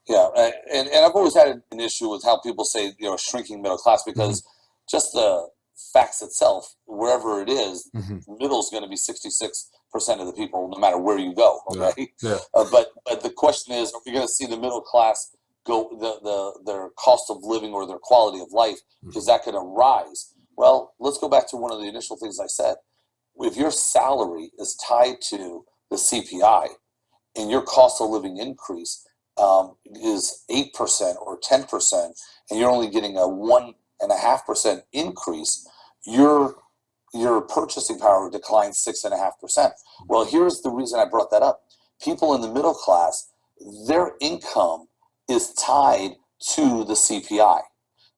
Yeah, and I've always had an issue with how people say, shrinking middle class, Hmm. because just the facts itself, wherever it is, Hmm. middle is going to be 66% of the people, no matter where you go. Yeah. Okay, Yeah. but the question is, are we going to see the middle class go their cost of living or their quality of life, is Hmm. that going to rise? Well, let's go back to one of the initial things I said. If your salary is tied to the CPI, and your cost of living increase is 8% or 10%, and you're only getting a 1.5% increase, your your purchasing power declines 6.5%. Well, here's the reason I brought that up. People in the middle class, their income is tied to the CPI.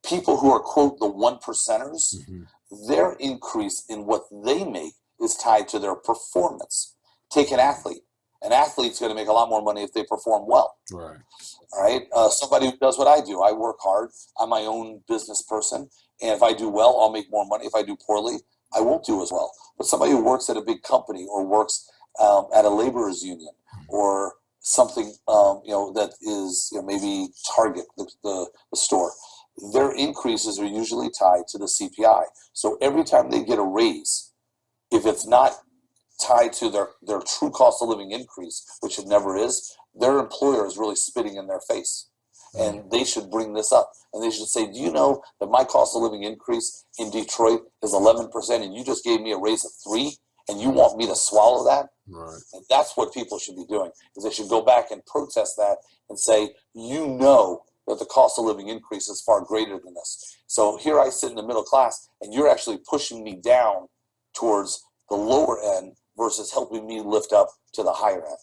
People who are, quote, the one percenters, Hmm. their increase in what they make is tied to their performance. Take an athlete. An athlete's going to make a lot more money if they perform well. Right. All right. Somebody who does what I do, I work hard. I'm my own business person. And if I do well, I'll make more money. If I do poorly, I won't do as well. But somebody who works at a big company or works at a laborers union or something, that is, maybe Target, the store, their increases are usually tied to the CPI. So every time they get a raise, if it's not tied to their true cost of living increase, which it never is, their employer is really spitting in their face. Mm. And they should bring this up. And they should say, do you know that my cost of living increase in Detroit is 11%, and you just gave me a raise of 3, and you want me to swallow that? Right. And that's what people should be doing, is they should go back and protest that and say, you know that the cost of living increase is far greater than this. So here I sit in the middle class, and you're actually pushing me down towards the lower end versus helping me lift up to the higher end.